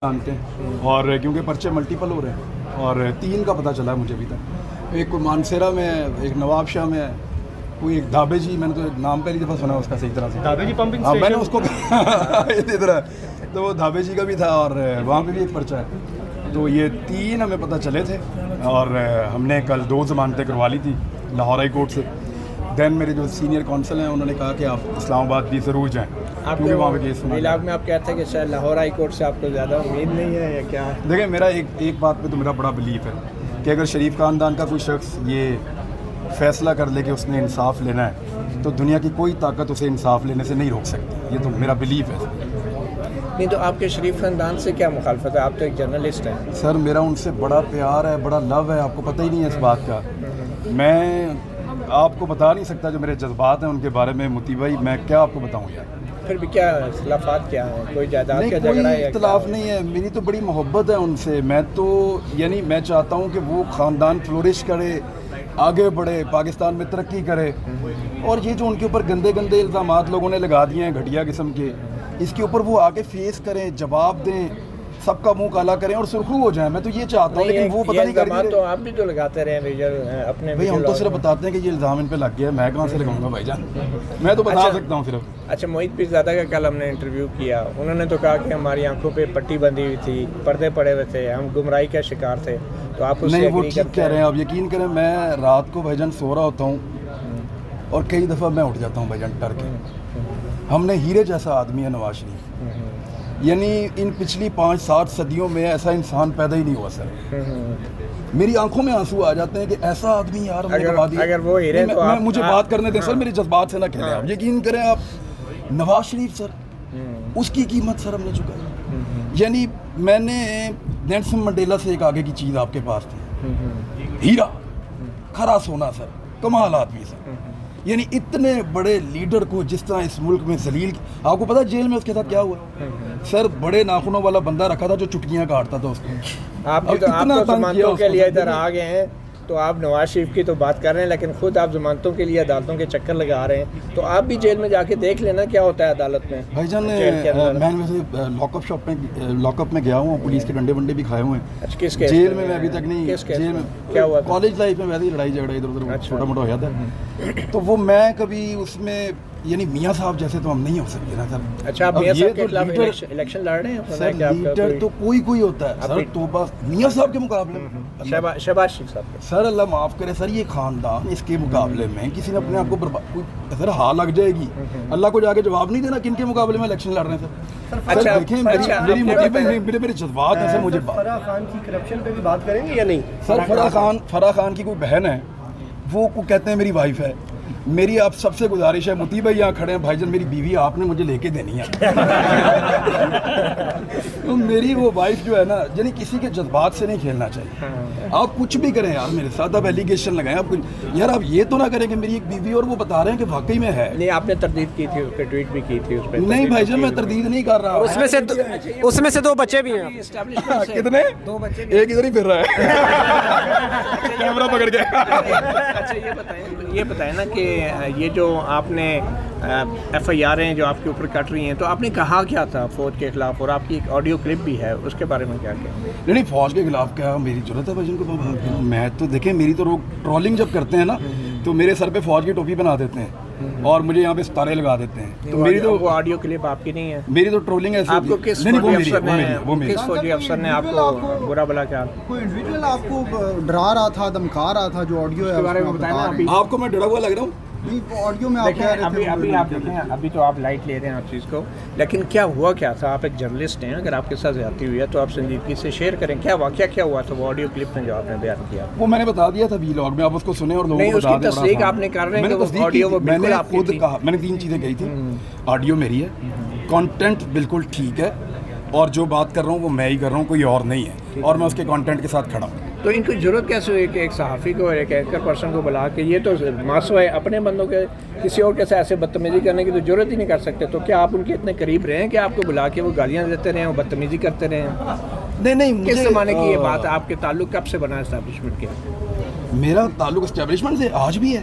جانتے ہیں اور کیونکہ پرچے ملٹیپل ہو رہے ہیں اور 3 کا پتہ چلا ہے مجھے ابھی تک. ایک کوئی مانسیرا میں ہے, ایک نواب شاہ میں ہے, کوئی ایک دھابے جی, میں نے تو نام پہلی دفعہ سنا اس کا صحیح طرح سے, دھابے جی پمپنگ ہاں میں نے اس کو ادھر تو وہ دھابے جی کا بھی تھا اور وہاں پہ بھی ایک پرچہ ہے. تو یہ 3 ہمیں پتہ چلے تھے اور ہم نے کل 2 ضمانتیں کروا لی تھی لاہور ہائی کورٹ سے. دین میرے جو سینئر کونسل ہیں انہوں نے کہا کہ آپ اسلام آباد بھی ضرور جائیں کیونکہ وہاں پہ کیس سنا. علاق میں آپ کہتے ہیں کہ شاید لاہور ہائی کورٹ سے آپ کو زیادہ امید نہیں ہے یا کیا؟ دیکھیں میرا ایک بات پہ تو میرا بڑا بلیف ہے کہ اگر شریف خاندان کا کوئی شخص یہ فیصلہ کر لے کہ اس نے انصاف لینا ہے تو دنیا کی کوئی طاقت اسے انصاف لینے سے نہیں روک سکتی. یہ تو میرا بلیف ہے. نہیں تو آپ کے شریف خاندان سے کیا مخالفت ہے؟ آپ تو ایک جرنلسٹ ہیں. سر میرا ان سے بڑا پیار ہے, بڑا لو ہے, آپ کو پتہ ہی نہیں ہے اس بات کا. میں آپ کو بتا نہیں سکتا جو میرے جذبات ہیں ان کے بارے میں. متی بھائی میں کیا آپ کو بتاؤں یار. پھر بھی کیا اختلافات کیا ہیں؟ کوئی جائیداد کا نہیں جھگڑا ہے کوئی یا اختلاف نہیں ہے. میری تو بڑی محبت ہے ان سے. میں تو یعنی میں چاہتا ہوں کہ وہ خاندان فلورش کرے, آگے بڑھے, پاکستان میں ترقی کرے. اور یہ جو ان کے اوپر گندے گندے الزامات لوگوں نے لگا دیے ہیں گھٹیا قسم کے, اس کے اوپر وہ آگے فیس کریں, جواب دیں, سب کا منہ کالا کریں اور سرخرو ہو جائیں. میں تو یہ چاہتا ہوں لیکن وہ پتہ نہیں کر رہے. تو آپ بھی تو لگاتے رہے ہیں اپنے بھائی, ہم تو صرف بتاتے ہیں کہ یہ الزام ان پہ لگ گیا ہے. میں کہاں سے لگاؤں گا بھائی جان, میں تو بتا سکتا ہوں صرف. اچھا, محیط پیرزادہ کا کل ہم نے انٹرویو کیا, انہوں نے تو کہا کہ ہماری آنکھوں پہ پٹی بندھی ہوئی تھی, پردے پڑے ہوئے تھے, ہم گمراہی کا شکار تھے. تو آپ اس سے نہیں وہ ٹھیک کہہ رہے ہیں. آپ یقین کریں میں رات کو بھائی جان سو رہا ہوتا ہوں اور کئی دفعہ میں اٹھ جاتا ہوں بھائی جان ڈر کے. ہم نے ہیرے جیسا آدمی ہے نواز شریف, یعنی ان پچھلی 5-7 صدیوں میں ایسا انسان پیدا ہی نہیں ہوا سر. میری آنکھوں میں آنسو آ جاتے ہیں کہ ایسا آدمی یار ہم نے گوا دیا. اگر وہ ہیرے تو مجھے بات کرنے دیں سر, میرے جذبات سے نہ کھیلیں آپ. یقین کریں آپ نواز شریف سر, اس کی قیمت سر ہم نے چکائی. یعنی میں نے نیلسن منڈیلا سے ایک آگے کی چیز آپ کے پاس تھی, ہیرا کھرا سونا سر, کمال آدمی سر. یعنی اتنے بڑے لیڈر کو جس طرح اس ملک میں ذلیل, آپ کو پتا جیل میں اس کے ساتھ کیا ہوا سر؟ بڑے ناخنوں والا بندہ رکھا تھا جو چٹکیاں کاٹتا تھا اس کو. آپ تو ضمانتوں کے لیے ادھر آ گئے ہیں, تو آپ نواز شریف کی تو بات کر رہے ہیں لیکن خود آپ ضمانتوں کے لیے عدالتوں کے چکر لگا رہے ہیں. تو آپ بھی جیل میں جا کے دیکھ لینا کیا ہوتا ہے عدالت میں. بھائی جان میں ویسے لاک اپ میں گیا ہوں, پولیس کے ڈنڈے ونڈے بھی کھائے ہوئے ہیں. جیل میں ابھی تک نہیں. جیل میں کیا ہوا؟ کالج لائف میں ویسے ہی لڑائی جھگڑا ادھر ادھر چھوٹا موٹا ہو جاتا ہے. تو وہ میں کبھی اس میں یعنی میاں صاحب جیسے تو ہم نہیں ہو سکتے نا سر. اچھا, آپ میاں صاحب کے خلاف الیکشن لڑ رہے ہیں سر؟ لیڈر تو کوئی ہوتا ہے سر, تو بس میاں صاحب کے مقابلے میں شہباز شریف صاحب سر اللہ معاف کرے سر, یہ خاندان اس کے مقابلے میں کسی نے اپنے آپ کو برباد, سر ہاں لگ جائے گی. اللہ کو جا کے جواب نہیں دینا کن کے مقابلے میں الیکشن لڑ رہے ہیں سر. سر دیکھیں میرے جذبات ہیں سر. مجھے فرح خان کی کرپشن پہ بھی بات کریں گے یا نہیں؟ سر فرح خان کی کوئی بہن ہے, وہ کہتے ہیں میری وائف ہے. میری آپ سب سے گزارش ہے, متی بھائی یہاں کھڑے ہیں بھائی جان, میری بیوی آپ نے مجھے لے کے دینی ہے. تو میری وہ وائف جو ہے نا, یعنی کسی کے جذبات سے نہیں کھیلنا چاہیے. آپ کچھ بھی کریں یار میرے ساتھ, آپ ایلیگیشن لگائیں, آپ یار آپ یہ تو نہ کریں کہ میری ایک بیوی اور وہ بتا رہے ہیں کہ واقعی میں ہے. نہیں, آپ نے تردید کی تھی, اس پہ ٹویٹ بھی کی تھی اس پہ. نہیں بھائی جان, میں تردید نہیں کر رہا. اس میں سے 2 بچے بھی ہیں. کتنے؟ 2 بچے, ایک ادھر ہی پھر رہا ہے کیمرہ پکڑ کے. اچھا یہ بتائیں نا کہ یہ جو آپ نے ایف آئی آر ہیں جو آپ کے اوپر کٹ رہی ہیں, تو آپ نے کہا کیا تھا فوج کے خلاف, اور آپ کی ایک آڈیو کلپ بھی ہے, اس کے بارے میں کیا کیا؟ نہیں فوج کے خلاف کیا میری ضرورت ہے بھائی کو. میں تو دیکھیں میری تو ٹرولنگ جب کرتے ہیں نا تو میرے سر پہ فوج کی ٹوپی بنا دیتے ہیں اور مجھے یہاں پہ ستارے لگا دیتے ہیں. تو میری تو وہ آڈیو کلپ آپ کی نہیں ہے. میری تو ٹرولنگ ہے. آپ کو کس فوجی افسر نے آپ کو برا بلا کیا؟ کوئی انڈیویجول آپ کو ڈرا رہا تھا, دمکا رہا تھا, جو آڈیو ہے آپ کو میں ڈرا ہوا لگ رہا ہوں. آڈیو میں آپ کہہ رہے تھے. ابھی آپ دیکھیں, ابھی تو آپ لائٹ لے رہے ہیں ہر چیز کو, لیکن کیا ہوا کیا تھا؟ آپ ایک جرنلسٹ ہیں, اگر آپ کے ساتھ زیادتی ہوئی ہے تو آپ سنجیدگی سے شیئر کریں. کیا واقعہ کیا ہوا تھا وہ آڈیو کلپ میں جو آپ نے بیان کیا؟ وہ میں نے بتا دیا تھا ویلاگ میں, آپ اس کو سنیں اور لوگوں کو بتا دیں. تصدیق آپ نے کر رہے ہیں کہ وہ آڈیو وہ بالکل آپ کی تھی. میں نے 3 چیزیں کہی تھی. آڈیو میری ہے, کانٹینٹ بالکل ٹھیک ہے, اور جو بات کر رہا ہوں وہ میں ہی کر رہا ہوں, کوئی اور نہیں ہے, اور میں اس کے کانٹینٹ کے ساتھ کھڑا ہوں. تو ان کی ضرورت کیسے ہوئی کہ ایک صحافی کو اور ایک اینکر پرسن کو بلا کے, یہ تو ماسو ہے, اپنے بندوں کے کسی اور کے ساتھ ایسے بدتمیزی کرنے کی تو ضرورت ہی نہیں کر سکتے. تو کیا آپ ان کے اتنے قریب رہے ہیں کہ آپ کو بلا کے وہ گالیاں دیتے رہے, وہ بدتمیزی کرتے رہے ہیں؟ نہیں کس زمانے کی یہ بات ہے؟ آپ کے تعلق کب سے بنا اسٹیبلشمنٹ کے؟ میرا تعلق اسٹیبلشمنٹ سے آج بھی ہے.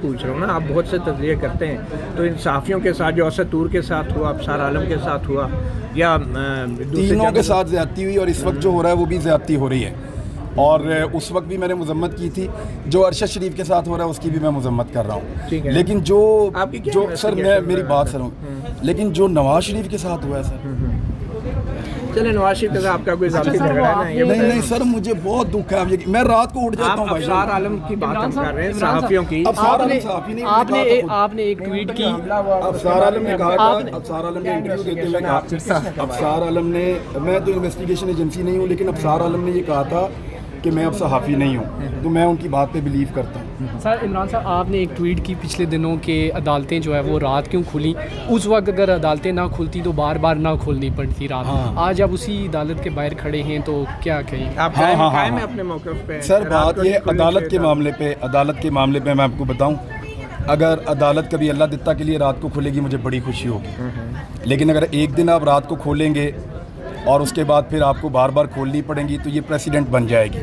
پوچھ رہا ہوں نا, آپ بہت سے تجزیے کرتے ہیں, تو ان صحافیوں کے ساتھ جو اسطور کے ساتھ ہوا, ابصار عالم کے ساتھ ہوا, یا تینوں کے ساتھ زیادتی ہوئی, اور اس وقت جو ہو رہا ہے وہ بھی زیادتی ہو رہی ہے, اور اس وقت بھی میں نے مذمت کی تھی. جو ارشد شریف کے ساتھ ہو رہا ہے اس کی بھی میں مذمت کر رہا ہوں. لیکن جو سر میں میری بات سنوں, لیکن جو نواز شریف کے ساتھ ہوا ہے سر, چلے نواز شریف کے ساتھ آپ کا کوئی ذاتی جھگڑا ہے؟ نہیں سر, مجھے بہت دکھ ہے. میں رات کو اٹھ جاتا ہوں. ابصار عالم کی بات ہم کر رہے ہیں, صحافیوں کی. آپ نے ایک ٹویٹ کی, ابصار عالم نے کہا تھا, ابصار عالم نے انٹرویو دیتے ہوئے کہا, ابصار عالم نے, میں تو انویسٹیگیشن ایجنسی نہیں ہوں, لیکن ابصار عالم نے یہ کہا تھا کہ میں اب صحافی نہیں ہوں, تو میں ان کی بات پہ بلیو کرتا ہوں. سر عمران صاحب, آپ نے ایک ٹویٹ کی پچھلے دنوں کہ عدالتیں جو ہے وہ رات کیوں کھلیں, اس وقت اگر عدالتیں نہ کھلتی تو بار بار نہ کھولنی پڑتی رات. آج آپ اسی عدالت کے باہر کھڑے ہیں تو کیا کہیں؟ آپ قائم ہیں اپنے موقف پہ؟ سر بات یہ عدالت کے معاملے پہ میں آپ کو بتاؤں, اگر عدالت کبھی اللہ دتا کے لیے رات کو کھلے گی مجھے بڑی خوشی ہوگی, لیکن اگر ایک دن آپ رات کو کھولیں گے اور اس کے بعد پھر آپ کو بار بار کھولنی پڑیں گی تو یہ پریسیڈنٹ بن جائے گی.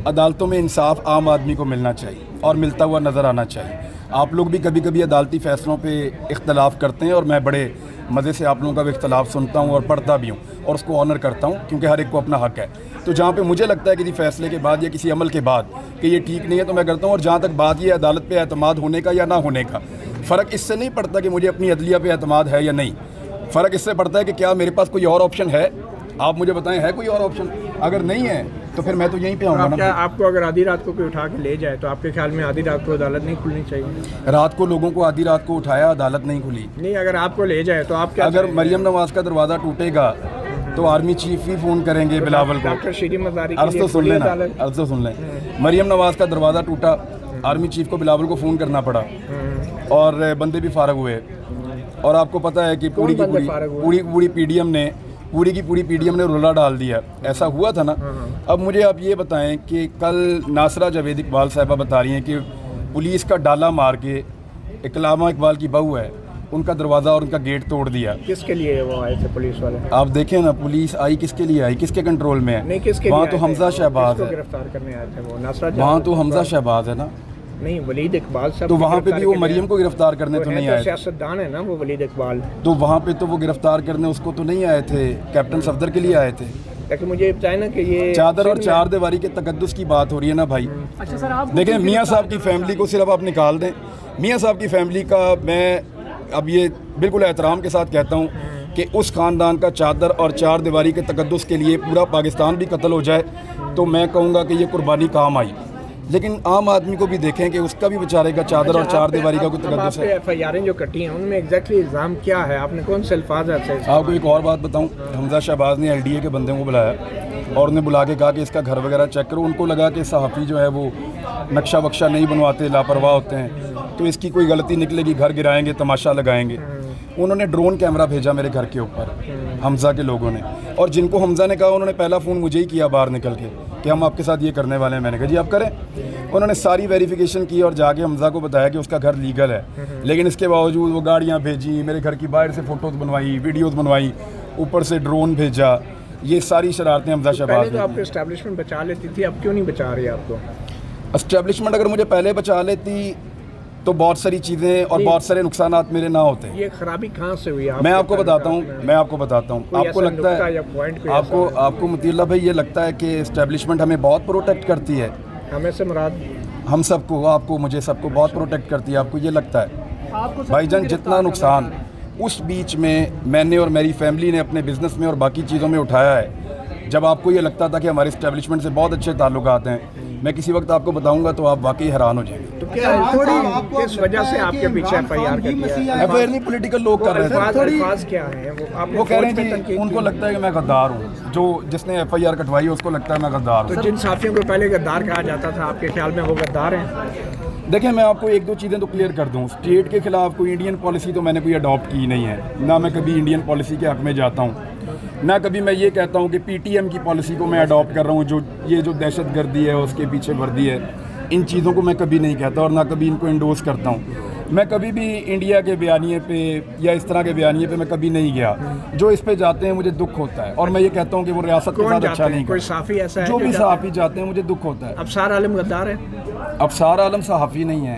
عدالتوں میں انصاف عام آدمی کو ملنا چاہیے اور ملتا ہوا نظر آنا چاہیے. آپ لوگ بھی کبھی کبھی عدالتی فیصلوں پہ اختلاف کرتے ہیں, اور میں بڑے مزے سے آپ لوگوں کا بھی اختلاف سنتا ہوں اور پڑھتا بھی ہوں, اور اس کو آنر کرتا ہوں, کیونکہ ہر ایک کو اپنا حق ہے. تو جہاں پہ مجھے لگتا ہے کسی فیصلے کے بعد یا کسی عمل کے بعد کہ یہ ٹھیک نہیں ہے تو میں کرتا ہوں. اور جہاں تک بات یہ عدالت پہ اعتماد ہونے کا یا نہ ہونے کا, فرق اس سے نہیں پڑتا کہ مجھے اپنی عدلیہ پہ اعتماد ہے یا نہیں, فرق اس سے پڑتا ہے کہ کیا میرے پاس کوئی اور آپشن ہے. آپ مجھے بتائیں ہے کوئی اور آپشن؟ اگر نہیں ہے تو پھر میں تو یہیں پہ آؤں گا نا. آپ کو اگر آدھی رات کو کوئی اٹھا کے لے جائے تو آپ کے خیال میں آدھی رات کو عدالت نہیں کھلنی چاہیے؟ رات کو لوگوں کو آدھی رات کو اٹھایا, عدالت نہیں کھلی. نہیں, اگر آپ کو لے جائے تو آپ کیا؟ اگر مریم نواز کا دروازہ ٹوٹے گا تو آرمی چیف ہی فون کریں گے بلاول کو. ڈاکٹر شیری مزاری عرض تو سن لیں, مریم نواز کا دروازہ ٹوٹا, آرمی چیف کو بلاول کو فون کرنا پڑا, اور بندے بھی فارغ ہوئے. اور آپ کو پتہ ہے کہ پوری پی ڈی ایم نے رولا ڈال دیا. ایسا ہوا تھا نا. اب مجھے آپ یہ بتائیں کہ کل ناصرہ جاوید اقبال صاحبہ بتا رہی ہیں کہ پولیس کا ڈالا مار کے, علامہ اقبال کی بہو ہے, ان کا دروازہ اور ان کا گیٹ توڑ دیا. کس کے لیے وہ آئے تھے پولیس والے؟ آپ دیکھیں نا, پولیس آئی کس کے لیے آئی, کس کے کنٹرول میں ہے؟ نہیں, کس کے وہاں تو حمزہ شہباز ہے, گرفتار کرنے آئے تھے وہ ناصرہ, وہاں تو حمزہ شہباز ہے نا. نہیں, ولید اقبال صاحب, تو وہاں پہ بھی وہ مریم کو گرفتار کرنے تو نہیں آئے, سیاستدان ہے نا وہ ولید اقبال. تو وہاں پہ تو وہ گرفتار کرنے اس کو تو نہیں آئے تھے, کیپٹن صفدر کے لیے آئے تھے. لیکن مجھے بتائیں نا کہ یہ چادر اور چار دیواری کے تقدس کی بات ہو رہی ہے نا بھائی. دیکھیں میاں صاحب کی فیملی کو صرف آپ نکال دیں, میاں صاحب کی فیملی کا میں اب یہ بالکل احترام کے ساتھ کہتا ہوں کہ اس خاندان کا چادر اور چار دیواری کے تقدس کے لیے پورا پاکستان بھی قتل ہو جائے تو میں کہوں گا کہ یہ قربانی کام آئی. لیکن عام آدمی کو بھی دیکھیں کہ اس کا بھی بیچارے کا چادر اور چار دیواری کا کوئی تقدس ہے. ایف آئی آریں جو کٹی ہیں ان میں ایگزیکٹلی الزام کیا ہے؟ آپ نے کون سے الفاظ ایسے؟ آپ کو ایک اور بات بتاؤں, حمزہ شہباز نے ایل ڈی اے کے بندوں کو بلایا اور انہیں بلا کے کہا کہ اس کا گھر وغیرہ چیک کرو. ان کو لگا کہ صحافی جو ہے وہ نقشہ وقشہ نہیں بنواتے, لاپرواہ ہوتے ہیں, تو اس کی کوئی غلطی نکلے گی, گھر گرائیں گے, تماشا لگائیں گے. انہوں نے ڈرون کیمرہ بھیجا میرے گھر کے اوپر, حمزہ کے لوگوں نے, اور جن کو حمزہ نے کہا انہوں نے پہلا فون مجھے ہی کیا باہر نکل کے کہ ہم آپ کے ساتھ یہ کرنے والے ہیں. میں نے کہا جی آپ کریں. انہوں نے ساری ویریفیکیشن کی اور جا کے حمزہ کو بتایا کہ اس کا گھر لیگل ہے, لیکن اس کے باوجود وہ گاڑیاں بھیجی, میرے گھر کی باہر سے فوٹوز بنوائی, ویڈیوز بنوائی, اوپر سے ڈرون بھیجا. یہ ساری شرارتیں حمزہ شہباز نے. آپ کو اسٹیبلشمنٹ بچا لیتی تھی, اب کیوں نہیں بچا رہی آپ کو اسٹیبلشمنٹ؟ اگر مجھے پہلے بچا لیتی تو بہت ساری چیزیں اور بہت سارے نقصانات میرے نہ ہوتے. یہ خرابی کہاں سے ہوئی؟ میں آپ کو بتاتا ہوں. آپ کو لگتا ہے, آپ کو مطیع اللہ بھائی یہ لگتا ہے کہ اسٹیبلشمنٹ ہمیں بہت پروٹیکٹ کرتی ہے؟ ہمیں سے مراد ہم سب کو, آپ کو, مجھے, سب کو بہت پروٹیکٹ کرتی ہے. آپ کو یہ لگتا ہے بھائی جان جتنا نقصان اس بیچ میں نے اور میری فیملی نے اپنے بزنس میں اور باقی چیزوں میں اٹھایا ہے, جب آپ کو یہ لگتا تھا کہ ہمارے اسٹیبلشمنٹ سے بہت اچھے تعلقات ہیں, میں کسی وقت آپ کو بتاؤں گا تو آپ واقعی حیران ہو جائیں گے. تو کیا کس وجہ سے آپ کے پیچھے ایف آئی آر کا کیا ہے؟ ایف آئی آر نہیں, پولیٹیکل لوگ کر رہے تھے. الفاظ کیا ہیں وہ کہہ رہے ہیں کہ ان کو لگتا ہے کہ میں غدار ہوں, جس نے ایف آئی آر کٹوائی ہے اس کو لگتا ہے میں غدار ہوں. تو جن صحافیوں کو پہلے غدار کہا جاتا تھا, آپ کے خیال میں وہ غدار ہیں؟ دیکھیں میں آپ کو ایک دو چیزیں تو کلیئر کر دوں. اسٹیٹ کے خلاف کوئی انڈین پالیسی تو میں نے کوئی اڈاپٹ کی نہیں ہے, نہ میں کبھی انڈین پالیسی کے حق میں جاتا ہوں, نہ کبھی میں یہ کہتا ہوں کہ پی ٹی ایم کی پالیسی کو میں اڈاپٹ کر رہا ہوں, جو دہشت گردی ہے اس کے پیچھے وردی ہے. ان چیزوں کو میں کبھی نہیں کہتا اور نہ کبھی ان کو انڈورس کرتا ہوں. میں کبھی بھی انڈیا کے بیانیے پہ یا اس طرح کے بیانیے پہ میں کبھی نہیں گیا. جو اس پہ جاتے ہیں مجھے دکھ ہوتا ہے, اور میں یہ کہتا ہوں کہ وہ ریاست کے ساتھ اچھا نہیں. کوئی صحافی ایسا ہے جو بھی صحافی جاتے ہیں مجھے دکھ ہوتا ہے. ابصار عالم غدار ہے؟ ابصار عالم صحافی نہیں ہے,